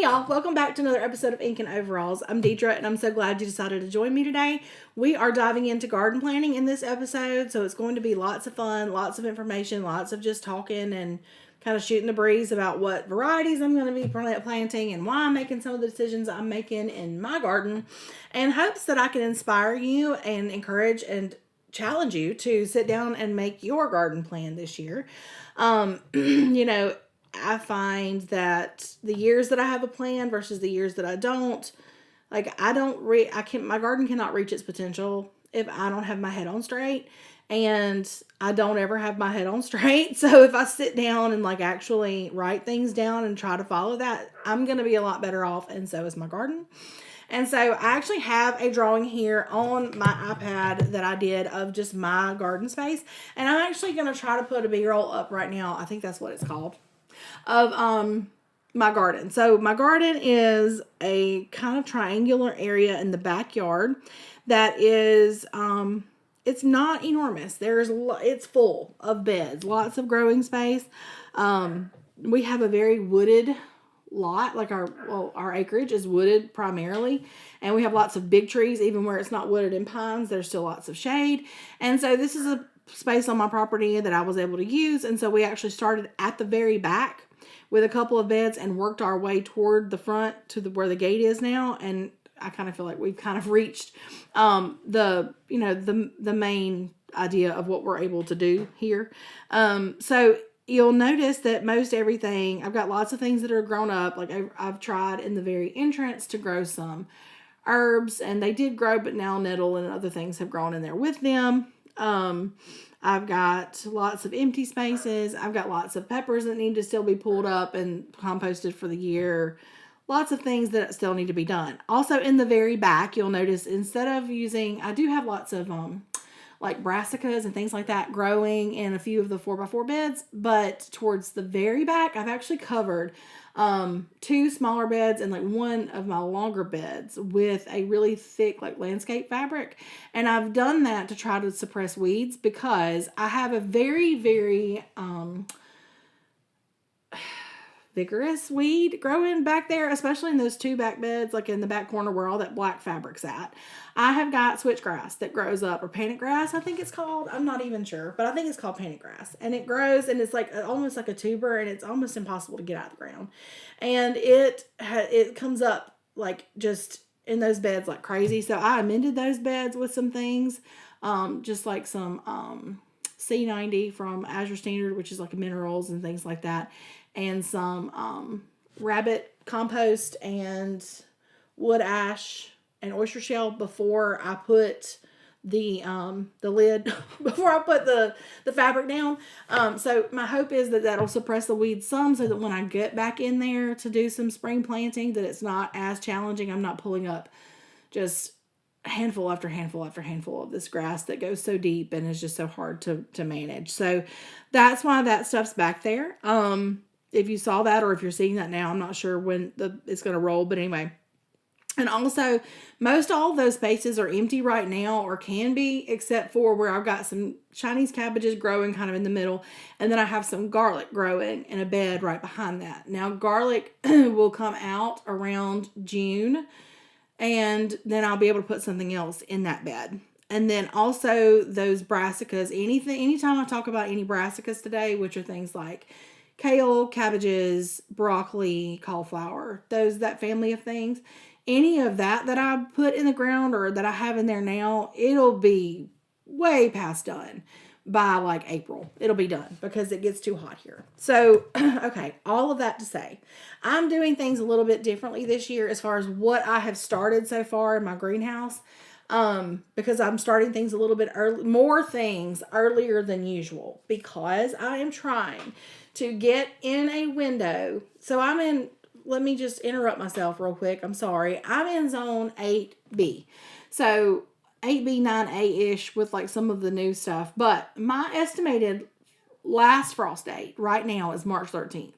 y'all, welcome back to another episode of Ink and Overalls. I'm Dedra, and I'm so glad you decided to join me today. We are diving into garden planting in this episode, so it's going to be lots of fun, lots of information, lots of just talking and kind of shooting the breeze about what varieties I'm going to be planting and why I'm making some of the decisions I'm making in my garden, in hopes that I can inspire you and encourage and challenge you to sit down and make your garden plan this year. I find that the years that I have a plan versus the years that I don't, like my garden cannot reach its potential if I don't have my head on straight, and I don't ever have my head on straight. So if I sit down and like actually write things down and try to follow that, I'm going to be a lot better off, and so is my garden. And so I actually have a drawing here on my iPad that I did of just my garden space. And I'm actually going to try to put a B-roll up right now. I think that's what it's called. Of my garden. So my garden is a kind of triangular area in the backyard that is it's not enormous. It's full of beds, lots of growing space. We have a very wooded lot, like our acreage is wooded primarily, and we have lots of big trees. Even where it's not wooded in pines, there's still lots of shade. And so this is a space on my property that I was able to use, and so we actually started at the very back with a couple of beds and worked our way toward the front to where the gate is now. And I kind of feel like we've kind of reached the main idea of what we're able to do here. So you'll notice that most everything, I've got lots of things that are grown up. Like I've tried in the very entrance to grow some herbs, and they did grow, but now nettle and other things have grown in there with them. I've got lots of empty spaces. I've got lots of peppers that need to still be pulled up and composted for the year. Lots of things that still need to be done. Also in the very back, you'll notice instead of I do have lots of like brassicas and things like that growing in a few of the 4x4 beds, but towards the very back, I've actually covered two smaller beds and like one of my longer beds with a really thick like landscape fabric. And I've done that to try to suppress weeds, because I have a very, very vigorous weed growing back there, especially in those two back beds, like in the back corner where all that black fabric's at. I have got switchgrass that grows up, or panic grass, I think it's called. I'm not even sure, but I think it's called panic grass. And it grows, and it's like almost like a tuber, and it's almost impossible to get out of the ground. And it comes up like just in those beds like crazy. So I amended those beds with some things, just like some C90 from Azure Standard, which is like minerals and things like that, and some rabbit compost and wood ash and oyster shell before I put the lid before I put the fabric down. So my hope is that that'll suppress the weeds some, so that when I get back in there to do some spring planting, that it's not as challenging. I'm not pulling up just handful after handful after handful of this grass that goes so deep and is just so hard to manage. So that's why that stuff's back there. If you saw that, or if you're seeing that now, I'm not sure when it's going to roll, but anyway. And also, most all of those spaces are empty right now, or can be, except for where I've got some Chinese cabbages growing kind of in the middle, and then I have some garlic growing in a bed right behind that. Now, garlic will come out around June, and then I'll be able to put something else in that bed. And then also those brassicas, anytime I talk about any brassicas today, which are things like kale, cabbages, broccoli, cauliflower, that family of things, any of that I put in the ground or that I have in there now, it'll be way past done by like April. It'll be done because it gets too hot here. So, okay, all of that to say, I'm doing things a little bit differently this year as far as what I have started so far in my greenhouse, because I'm starting things a little bit early, more things earlier than usual, because I am trying to get in a window. So let me just interrupt myself real quick. I'm sorry. I'm in zone 8B. So 8B, 9A-ish with like some of the new stuff. But my estimated last frost date right now is March 13th.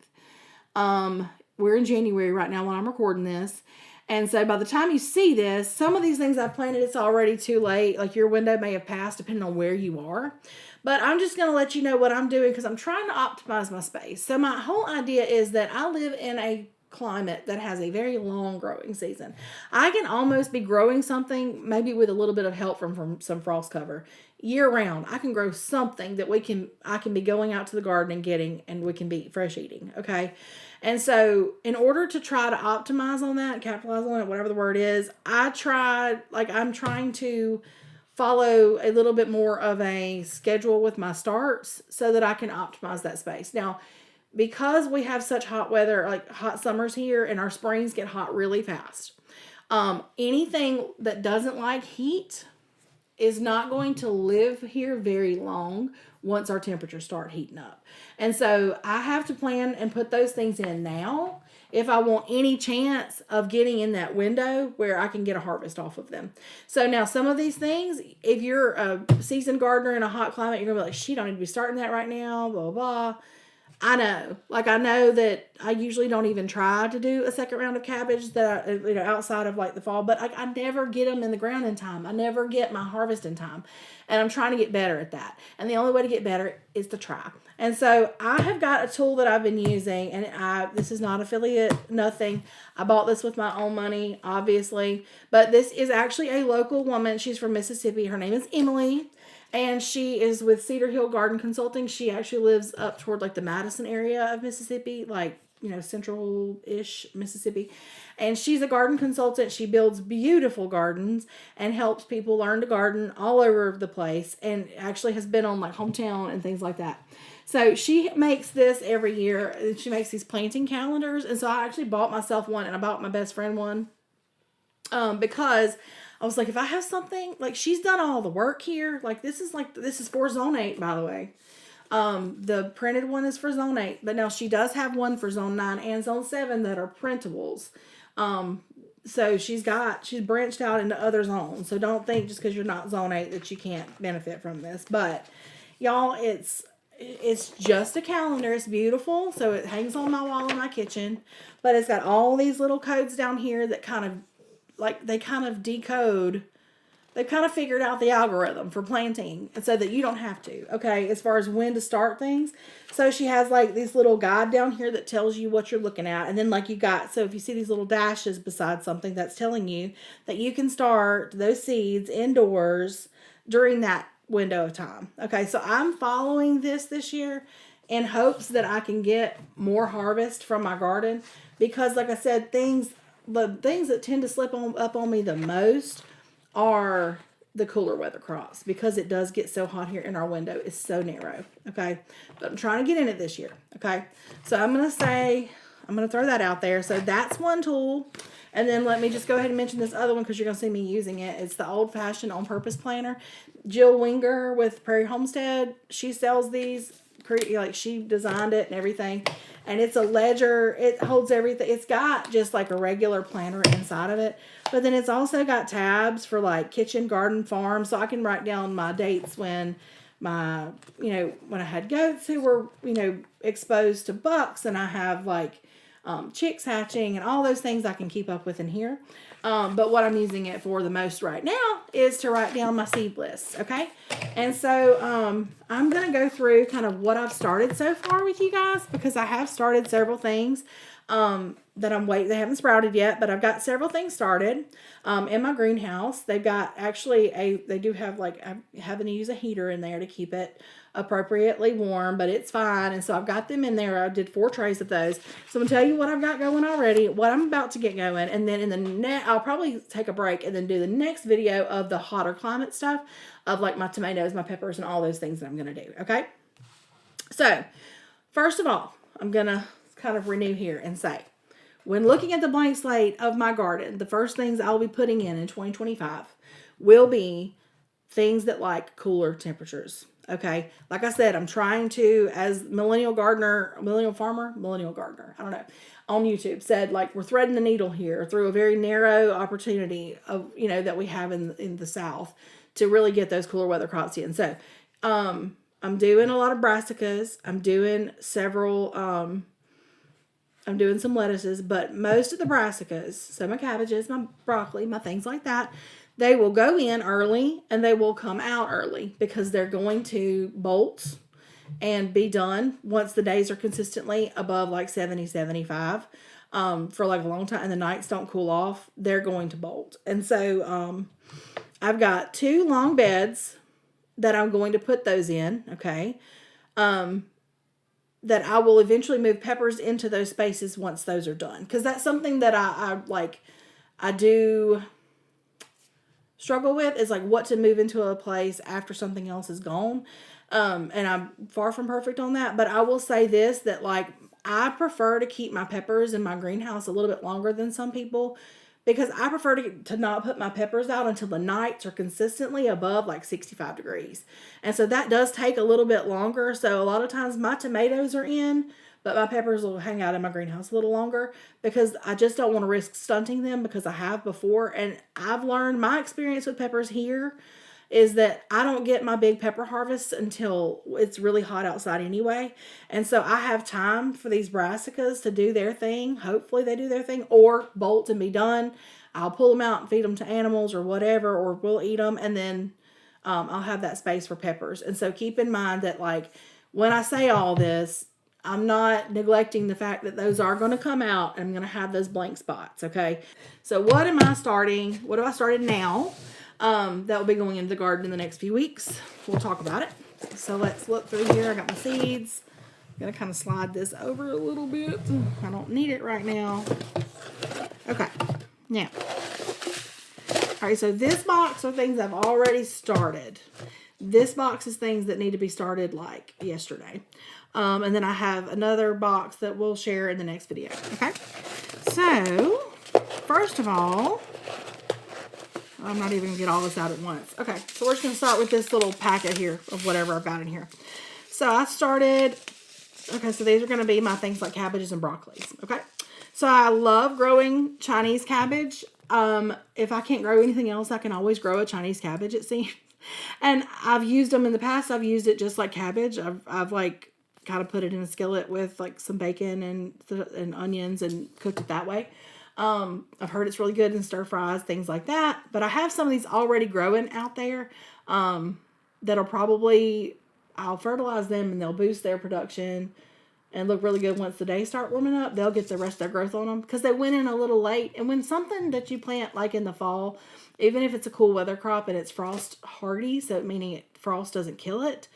We're in January right now when I'm recording this. And so by the time you see this, some of these things I've planted, it's already too late. Like your window may have passed depending on where you are. But I'm just going to let you know what I'm doing because I'm trying to optimize my space. So my whole idea is that I live in a climate that has a very long growing season. I can almost be growing something maybe with a little bit of help from some frost cover year round. I can grow something that I can be going out to the garden and getting, and we can be fresh eating. Okay. And so in order to try to optimize on that, capitalize on it, whatever the word is, I'm trying to follow a little bit more of a schedule with my starts so that I can optimize that space. Now, because we have such hot weather, like hot summers here, and our springs get hot really fast, anything that doesn't like heat is not going to live here very long once our temperatures start heating up. And so I have to plan and put those things in now if I want any chance of getting in that window where I can get a harvest off of them. So now some of these things, if you're a seasoned gardener in a hot climate, you're going to be like, she don't need to be starting that right now, blah, blah, blah. I know. Like, I know that I usually don't even try to do a second round of cabbage that outside of like the fall, but I never get them in the ground in time. I never get my harvest in time. And I'm trying to get better at that. And the only way to get better is to try. And so I have got a tool that I've been using, and this is not affiliate, nothing. I bought this with my own money, obviously, but this is actually a local woman. She's from Mississippi. Her name is Emily. And she is with Cedar Hill Garden Consulting. She actually lives up toward like the Madison area of Mississippi, like, central-ish Mississippi. And she's a garden consultant. She builds beautiful gardens and helps people learn to garden all over the place, and actually has been on like Hometown and things like that. So she makes this every year. She makes these planting calendars. And so I actually bought myself one, and I bought my best friend one because I was like, if I have something, like, she's done all the work here. This is for Zone 8, by the way. The printed one is for Zone 8, but now she does have one for Zone 9 and Zone 7 that are printables. So she's branched out into other zones. So don't think just because you're not Zone 8 that you can't benefit from this. But y'all, it's just a calendar. It's beautiful. So it hangs on my wall in my kitchen, but it's got all these little codes down here that they kind of decode. They've kind of figured out the algorithm for planting, and so that you don't have to, okay, as far as when to start things. So she has like this little guide down here that tells you what you're looking at. And then so if you see these little dashes beside something, that's telling you that you can start those seeds indoors during that window of time. Okay, so I'm following this year in hopes that I can get more harvest from my garden, because like I said, the things that tend to slip up on me the most are the cooler weather crops, because it does get so hot here and our window is so narrow. Okay. But I'm trying to get in it this year. Okay. So I'm going to throw that out there. So that's one tool. And then let me just go ahead and mention this other one, because you're going to see me using it. It's the old fashioned on purpose planner. Jill Winger with Prairie Homestead. She sells these, like she designed it and everything. And it's a ledger. It holds everything. It's got just like a regular planner inside of it. But then it's also got tabs for like kitchen, garden, farm. So I can write down my dates when when I had goats who were, exposed to bucks, and I have like chicks hatching and all those things I can keep up with in here. But what I'm using it for the most right now is to write down my seed lists. Okay. And so, I'm going to go through kind of what I've started so far with you guys, because I have started several things, that they haven't sprouted yet, but I've got several things started, in my greenhouse. They've got they do have I'm having to use a heater in there to keep it appropriately warm, but it's fine. And so I've got them in there. I did 4 trays of those. So I'm going to tell you what I've got going already, what I'm about to get going. And then I'll probably take a break and then do the next video of the hotter climate stuff of like my tomatoes, my peppers, and all those things that I'm going to do. Okay. So first of all, I'm going to kind of renew here and say, when looking at the blank slate of my garden, the first things I'll be putting in 2025 will be things that like cooler temperatures. Okay. Like I said, I'm trying to, as millennial gardener, I don't know, on YouTube said, like, we're threading the needle here through a very narrow opportunity of, that we have in the South to really get those cooler weather crops in. So, I'm doing a lot of brassicas. I'm doing some lettuces, but most of the brassicas, so my cabbages, my broccoli, my things like that, they will go in early and they will come out early, because they're going to bolt and be done once the days are consistently above like 70, 75. for like a long time and the nights don't cool off, they're going to bolt. And so I've got 2 long beds that I'm going to put those in, okay? That I will eventually move peppers into those spaces once those are done. Because that's something that I do struggle with, is like what to move into a place after something else is gone. And I'm far from perfect on that, but I will say this, that like I prefer to keep my peppers in my greenhouse a little bit longer than some people, because I prefer to not put my peppers out until the nights are consistently above like 65 degrees. And so that does take a little bit longer. So a lot of times my tomatoes are in, but my peppers will hang out in my greenhouse a little longer because I just don't want to risk stunting them, because I have before. And I've learned, my experience with peppers here is that I don't get my big pepper harvests until it's really hot outside anyway. And so I have time for these brassicas to do their thing. Hopefully they do their thing, or bolt and be done. I'll pull them out and feed them to animals or whatever, or we'll eat them. And then I'll have that space for peppers. And so keep in mind that, like, when I say all this, I'm not neglecting the fact that those are going to come out and I'm going to have those blank spots. Okay. So what am I starting? What have I started now? That will be going into the garden in the next few weeks. We'll talk about it. So let's look through here. I got my seeds. I'm going to kind of slide this over a little bit. I don't need it right now. Okay. Now. All right. So this box are things I've already started. This box is things that need to be started like yesterday. And then I have another box that we'll share in the next video. Okay. So first of all, I'm not even going to get all this out at once. Okay, so we're just going to start with this little packet here of whatever I've got in here. So I started, okay, so these are going to be my things like cabbages and broccolis, okay? So I love growing Chinese cabbage. If I can't grow anything else, I can always grow a Chinese cabbage, it seems. And I've used them in the past. I've used it just like cabbage. I've like kind of put it in a skillet with like some bacon and onions and cooked it that way. I've heard it's really good in stir fries, things like that. But I have some of these already growing out there that'll probably, I'll fertilize them and they'll boost their production and look really good once the days start warming up. They'll get the rest of their growth on them because they went in a little late. And when something that you plant like in the fall, even if it's a cool weather crop and it's frost hardy, so meaning frost doesn't kill it,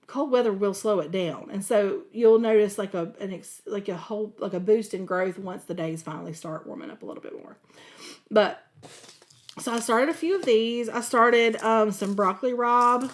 cold weather will slow it down. And so you'll notice like a boost in growth once the days finally start warming up a little bit more. But so I started a few of these. I started some broccoli rabe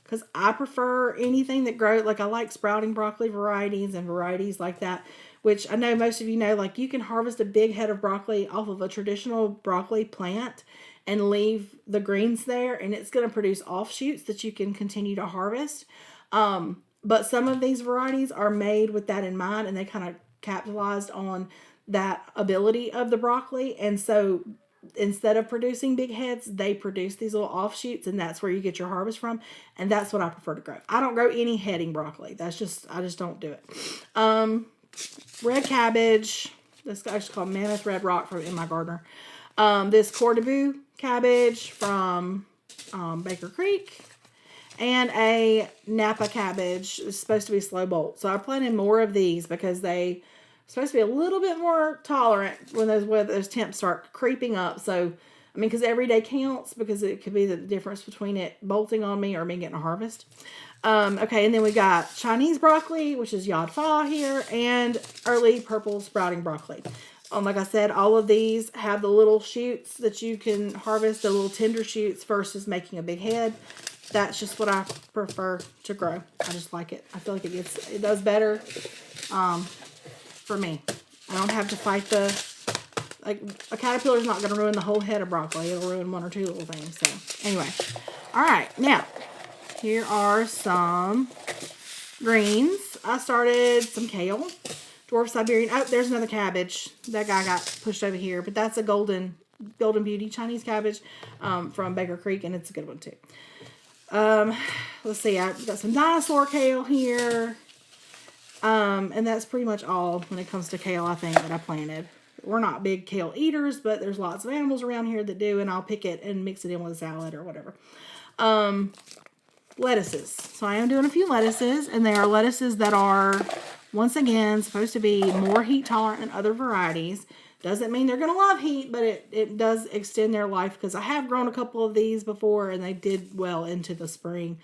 because I prefer anything that grows. Like I like sprouting broccoli varieties and varieties like that, which I know most of you know, like you can harvest a big head of broccoli off of a traditional broccoli plant and leave the greens there, and it's going to produce offshoots that you can continue to harvest. But some of these varieties are made with that in mind, and they kind of capitalized on that ability of the broccoli. And so instead of producing big heads, they produce these little offshoots, and that's where you get your harvest from. And that's what I prefer to grow. I don't grow any heading broccoli. I just don't do it. Red cabbage. This guy's called Mammoth Red Rock from In My Gardener. This Cordoba cabbage from Baker Creek, and a Napa cabbage. It's supposed to be slow bolt. So I planted more of these because they supposed to be a little bit more tolerant when those temps start creeping up. So, I mean, because every day counts, because it could be the difference between it bolting on me or me getting a harvest. Okay, and then we got Chinese broccoli, which is Yad Fa here, and early purple sprouting broccoli. Like I said, all of these have the little shoots that you can harvest, the little tender shoots versus making a big head. That's just what I prefer to grow. I just like it. I feel like it does better for me. I don't have to fight like a caterpillar's not going to ruin the whole head of broccoli. It'll ruin one or two little things. So anyway, all right, now here are some greens. I started some kale. Dwarf Siberian. Oh, there's another cabbage. That guy got pushed over here. But that's a Golden Beauty Chinese cabbage from Baker Creek. And it's a good one too. Let's see. I've got some dinosaur kale here. And that's pretty much all when it comes to kale, I think, that I planted. We're not big kale eaters, but there's lots of animals around here that do. And I'll pick it and mix it in with a salad or whatever. Lettuces. So I am doing a few lettuces. And they are lettuces that are Once again, supposed to be more heat tolerant than other varieties. Doesn't mean they're going to love heat, but it does extend their life, because I have grown a couple of these before and they did well into the spring,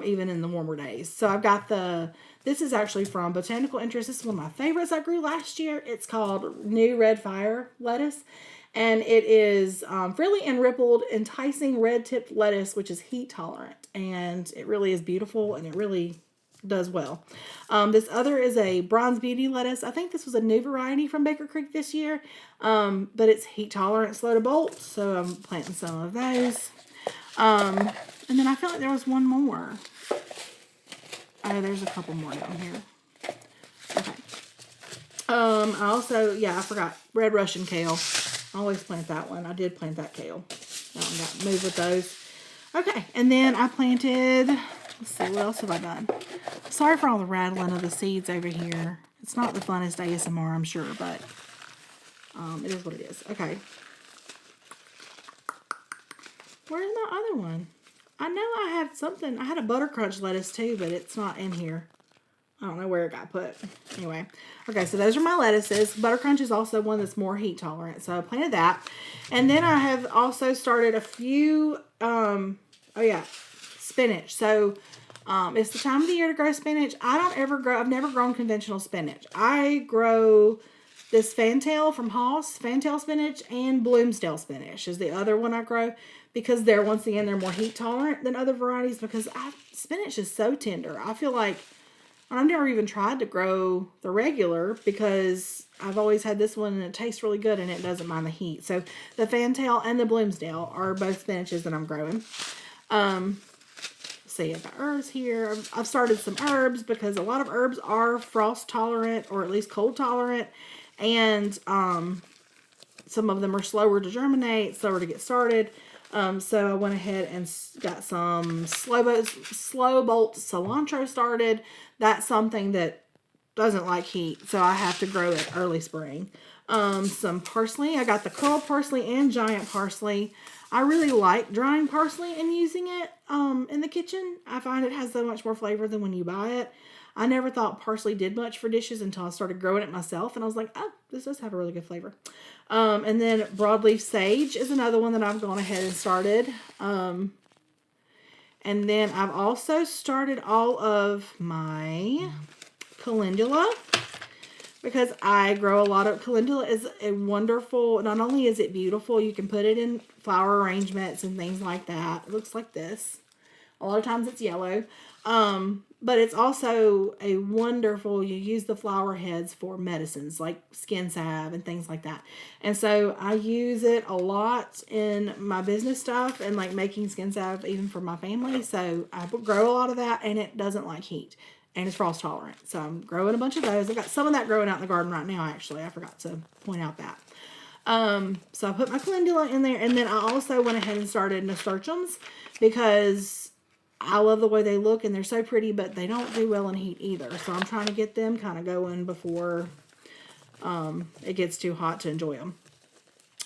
even in the warmer days. So I've got this is actually from Botanical Interest. This is one of my favorites I grew last year. It's called New Red Fire lettuce. And it is frilly and rippled, enticing red-tipped lettuce, which is heat tolerant. And it really is beautiful, and it really does well. This other is a Bronze Beauty lettuce. I think this was a new variety from Baker Creek this year, but it's heat tolerant, slow to bolt, so I'm planting some of those. And then I felt like there was one more. Oh, there's a couple more down here. Okay. I also, I forgot, red Russian kale. I always plant that one. I did plant that kale. I got moved with those. Okay, and then I planted, let's see, what else have I done? Sorry for all the rattling of the seeds over here. It's not the funnest ASMR, I'm sure, but it is what it is. Okay. Where's my other one? I know I had something. I had a butter crunch lettuce too, but it's not in here. I don't know where it got put. Anyway. Okay, so those are my lettuces. Butter crunch is also one that's more heat tolerant, so I planted that. And then I have also started a few, spinach. So it's the time of the year to grow spinach. I've never grown conventional spinach. I grow this fantail from Haas, fantail spinach, and Bloomsdale spinach is the other one I grow, because they're more heat tolerant than other varieties, because spinach is so tender. I feel like I've never even tried to grow the regular, because I've always had this one and it tastes really good and it doesn't mind the heat. So the fantail and the Bloomsdale are both spinaches that I'm growing. See, I've got herbs here. I've started some herbs, because a lot of herbs are frost tolerant, or at least cold tolerant. And some of them are slower to germinate, slower to get started. So I went ahead and got some slow bolt cilantro started. That's something that doesn't like heat, so I have to grow it early spring. Some parsley. I got the curl parsley and giant parsley. I really like drying parsley and using it in the kitchen. I find it has so much more flavor than when you buy it. I never thought parsley did much for dishes until I started growing it myself, and I was like, oh, this does have a really good flavor. And then broadleaf sage is another one that I've gone ahead and started. And then I've also started all of my calendula, because I grow a lot of calendula. Is a wonderful, not only is it beautiful, you can put it in flower arrangements and things like that. It looks like this. A lot of times it's yellow. But it's also a wonderful, you use the flower heads for medicines like skin salve and things like that. And so I use it a lot in my business stuff, and like making skin salve even for my family. So I grow a lot of that, and it doesn't like heat, and it's frost tolerant. So I'm growing a bunch of those. I've got some of that growing out in the garden right now, actually. I forgot to point out that. So I put my calendula in there, and then I also went ahead and started nasturtiums, because I love the way they look, and they're so pretty, but they don't do well in heat either. So I'm trying to get them kind of going before it gets too hot to enjoy them.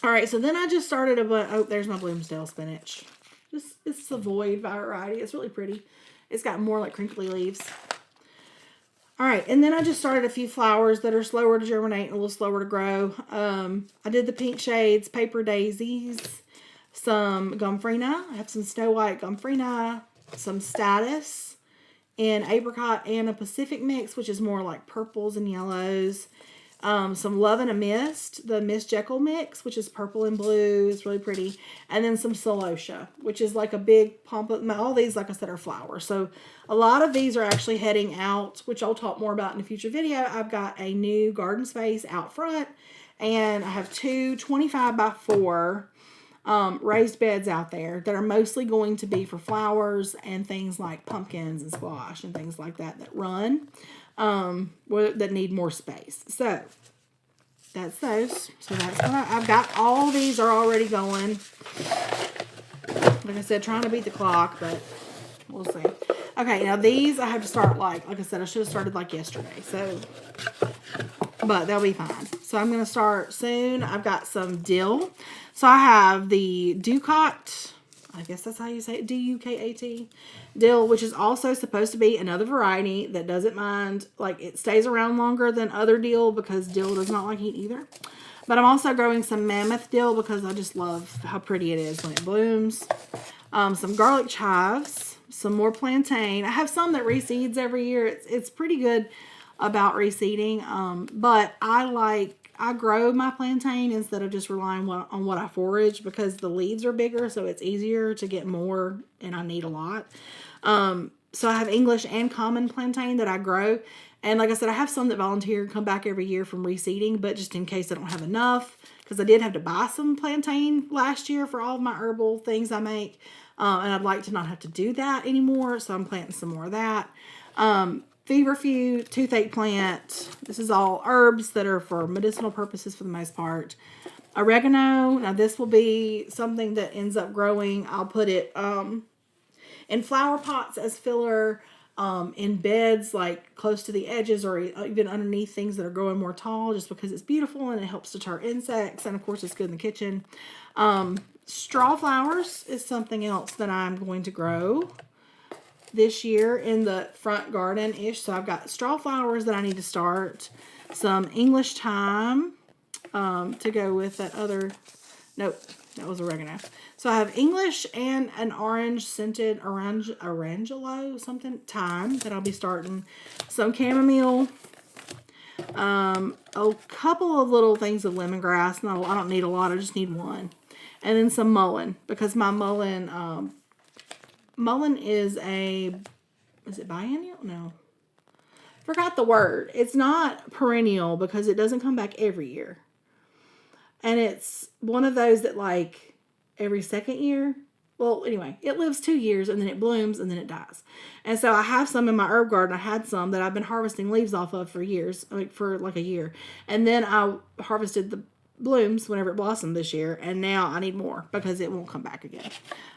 All right, so then I just started there's my Bloomsdale spinach. It's the void variety. It's really pretty. It's got more like crinkly leaves. All right, and then I just started a few flowers that are slower to germinate and a little slower to grow. I did the pink shades, paper daisies, some gomphrena. I have some Snow White gomphrena, some status, and apricot, and a Pacific mix, which is more like purples and yellows. Some Love and a Mist, the Miss Jekyll mix, which is purple and blue. It's really pretty. And then some Celosia, which is like a big pump. All these, like I said, are flowers. So a lot of these are actually heading out, which I'll talk more about in a future video. I've got a new garden space out front, and I have two 25 by 4 raised beds out there that are mostly going to be for flowers and things like pumpkins and squash and things like that run, that need more space. So that's those. So that's what I've got. All these are already going. Like I said, trying to beat the clock, but we'll see. Okay, now these I have to start like I said, I should have started like yesterday. So, but they'll be fine. So I'm going to start soon. I've got some dill. So I have the Ducat I guess that's how you say it, D-U-K-A-T, dill, which is also supposed to be another variety that doesn't mind, like it stays around longer than other dill because dill does not like heat either. But I'm also growing some mammoth dill because I just love how pretty it is when it blooms. Some garlic chives, some more plantain. I have some that reseeds every year. It's pretty good about reseeding, but I grow my plantain instead of just relying on what I forage because the leaves are bigger, so it's easier to get more, and I need a lot. So I have English and common plantain that I grow. And like I said, I have some that volunteer and come back every year from reseeding, but just in case I don't have enough, because I did have to buy some plantain last year for all of my herbal things I make. And I'd like to not have to do that anymore, so I'm planting some more of that. Feverfew, toothache plant. This is all herbs that are for medicinal purposes for the most part. Oregano. Now this will be something that ends up growing. I'll put it in flower pots as filler, in beds like close to the edges or even underneath things that are growing more tall, just because it's beautiful and it helps deter insects, and of course it's good in the kitchen. Straw flowers is something else that I'm going to grow this year in the front garden-ish. So I've got straw flowers that I need to start. Some English thyme to go with that other... Nope, that was oregano. So I have English and an orange scented orangelo something thyme that I'll be starting. Some chamomile. A couple of little things of lemongrass. No, I don't need a lot. I just need one. And then some mullein, because my mullein is it biennial? No. Forgot the word. It's not perennial because it doesn't come back every year. And it's one of those that like every second year. Well, anyway, it lives 2 years and then it blooms and then it dies. And so I have some in my herb garden. I had some that I've been harvesting leaves off of for years, like for like a year. And then I harvested the blooms whenever it blossomed this year, and now I need more because it won't come back again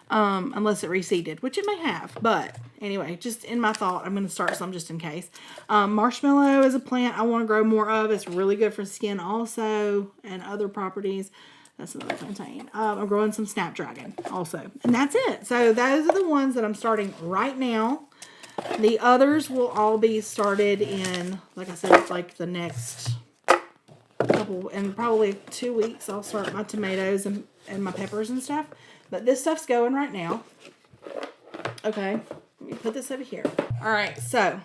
unless it reseeded, which it may have. But anyway, just in my thought, I'm going to start some just in case. Marshmallow is a plant I want to grow more of. It's really good for skin also and other properties. That's another plantain. I'm growing some snapdragon also, and that's it. So those are the ones that I'm starting right now. The others will all be started in, like I said, like the next couple, in probably 2 weeks, I'll start my tomatoes and my peppers and stuff. But this stuff's going right now. Okay, let me put this over here. All right, so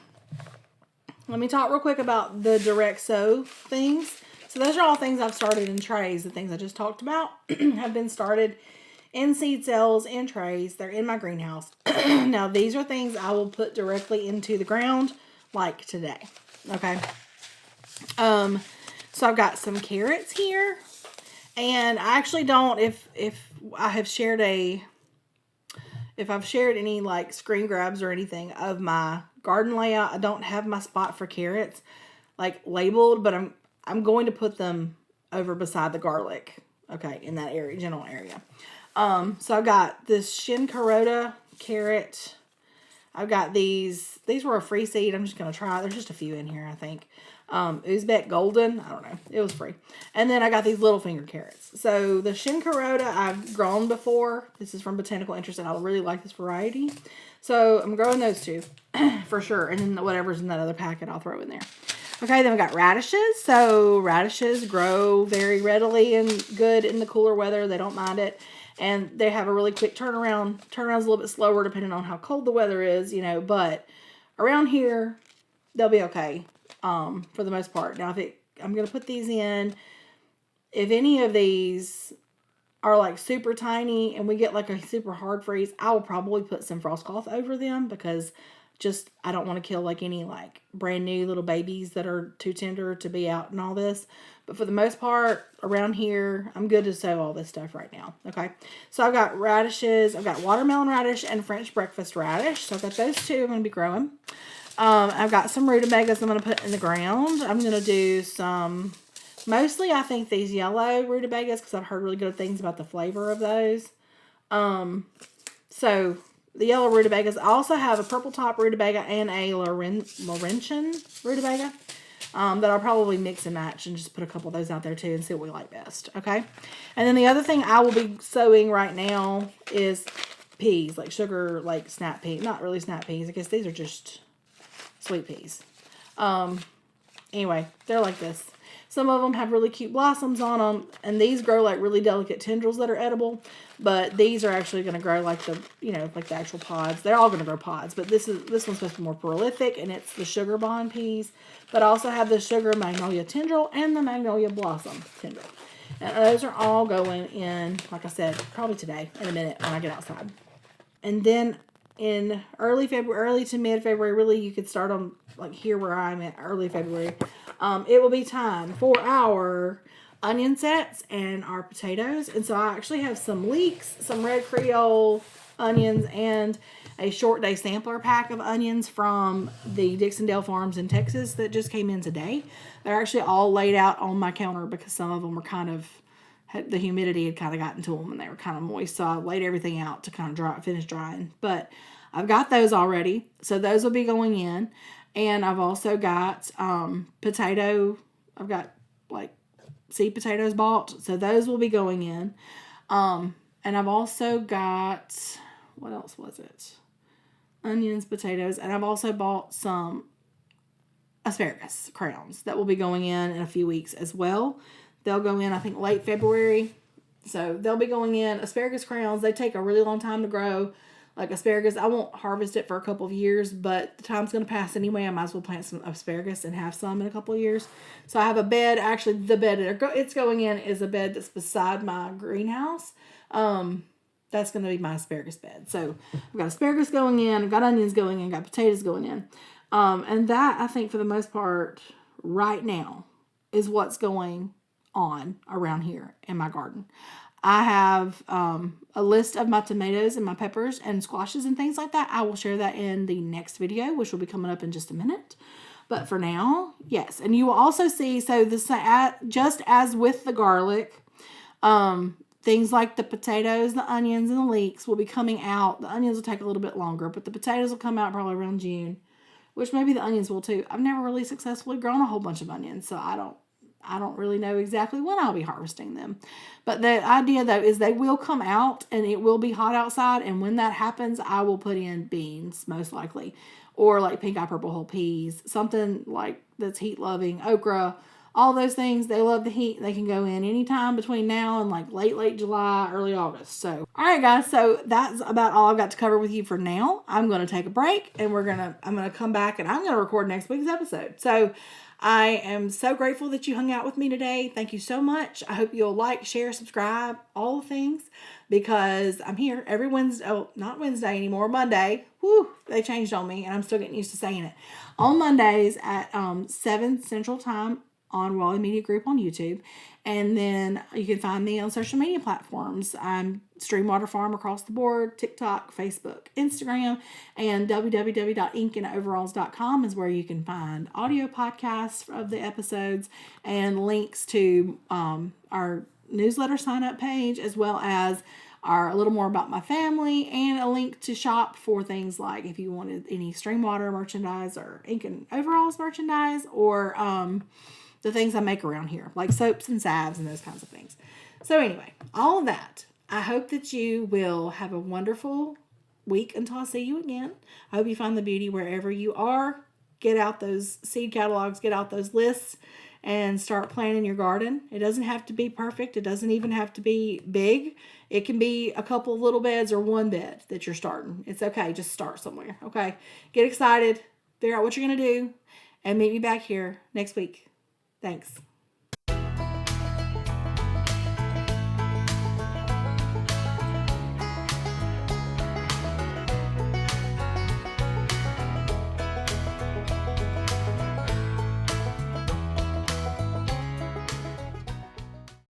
let me talk real quick about the direct sow things. So those are all things I've started in trays. The things I just talked about have been started in seed cells, in trays. They're in my greenhouse. Now, these are things I will put directly into the ground, like today. Okay. So I've got some carrots here, and I actually don't, if I have shared if I've shared any like screen grabs or anything of my garden layout, I don't have my spot for carrots like labeled, but I'm going to put them over beside the garlic, okay, in that area, general area. So I've got this Shin Carota carrot. I've got these were a free seed. I'm just going to try. There's just a few in here, I think. Uzbek Golden. I don't know. It was free. And then I got these little finger carrots. So the Shin Carota I've grown before. This is from Botanical Interest, and I really like this variety. So I'm growing those two for sure. And then whatever's in that other packet, I'll throw in there. Okay, then we got radishes. So radishes grow very readily and good in the cooler weather. They don't mind it. And they have a really quick turnaround. Turnaround's a little bit slower depending on how cold the weather is, you know. But around here, they'll be okay for the most part. Now, I'm going to put these in. If any of these are like super tiny and we get like a super hard freeze, I will probably put some frost cloth over them because I don't want to kill like any like brand new little babies that are too tender to be out and all this. But for the most part, around here, I'm good to sow all this stuff right now. Okay, so I've got radishes. I've got watermelon radish and French breakfast radish. So I've got those two I'm going to be growing. I've got some rutabagas I'm going to put in the ground. I'm going to do some, mostly I think these yellow rutabagas because I've heard really good things about the flavor of those. So the yellow rutabagas. I also have a purple top rutabaga and a Laurentian rutabaga that I'll probably mix and match and just put a couple of those out there too and see what we like best. Okay. And then the other thing I will be sowing right now is peas, like sugar, like snap peas. Not really snap peas. I guess these are just sweet peas. Anyway, they're like this. Some of them have really cute blossoms on them, and these grow like really delicate tendrils that are edible. But these are actually going to grow like the, like the actual pods. They're all going to grow pods, but this one's supposed to be more prolific, and it's the sugar bond peas. But I also have the sugar magnolia tendril and the magnolia blossom tendril. And those are all going in, like I said, probably today in a minute when I get outside. And then in early to mid-February, really you could start them like here where I'm at early February. It will be time for our onion sets and our potatoes. And so I actually have some leeks, some red Creole onions, and a short day sampler pack of onions from the Dixondale Farms in Texas that just came in today. They're actually all laid out on my counter because some of them were the humidity had kind of gotten to them and they were kind of moist. So I laid everything out to kind of finish drying. But I've got those already. So those will be going in. And I've also got I've got like seed potatoes bought. So those will be going in. And I've also got, what else was it? Onions, potatoes. And I've also bought some asparagus crowns that will be going in a few weeks as well. They'll go in, I think, late February. So they'll be going in. Asparagus crowns, they take a really long time to grow. Like asparagus, I won't harvest it for a couple of years, but the time's going to pass anyway. I might as well plant some asparagus and have some in a couple of years. So I have a bed. Actually, the bed it's going in is a bed that's beside my greenhouse. That's going to be my asparagus bed. So I've got asparagus going in, I've got onions going in, I've got potatoes going in. And that, I think, for the most part, right now, is what's going on around here in my garden. I have a list of my tomatoes and my peppers and squashes and things like that. I will share that in the next video, which will be coming up in just a minute. But for now, yes. And you will also see, so just as with the garlic, things like the potatoes, the onions, and the leeks will be coming out. The onions will take a little bit longer, but the potatoes will come out probably around June, which maybe the onions will too. I've never really successfully grown a whole bunch of onions, so I don't really know exactly when I'll be harvesting them. But the idea, though, is they will come out and it will be hot outside. And when that happens, I will put in beans, most likely. Or like pink eye purple whole peas. Something like that's heat-loving. Okra. All those things, they love the heat. They can go in anytime between now and like late July, early August. So, all right, guys. So that's about all I've got to cover with you for now. I'm going to take a break and I'm going to come back and I'm going to record next week's episode. So I am so grateful that you hung out with me today. Thank you so much. I hope you'll like, share, subscribe, all the things, because I'm here every Wednesday. Oh, not Wednesday anymore. Monday. Whew, they changed on me and I'm still getting used to saying it. On Mondays at 7 Central Time on Wally Media Group on YouTube. And then you can find me on social media platforms. I'm Streamwater Farm across the board, TikTok, Facebook, Instagram, and www.inkandoveralls.com is where you can find audio podcasts of the episodes and links to our newsletter sign-up page, as well as a little more about my family and a link to shop for things like if you wanted any Streamwater merchandise or Ink and Overalls merchandise, or the things I make around here, like soaps and salves and those kinds of things. So anyway, all of that. I hope that you will have a wonderful week until I see you again. I hope you find the beauty wherever you are. Get out those seed catalogs, get out those lists, and start planting your garden. It doesn't have to be perfect. It doesn't even have to be big. It can be a couple of little beds or one bed that you're starting. It's okay. Just start somewhere. Okay. Get excited. Figure out what you're going to do. And meet me back here next week. Thanks.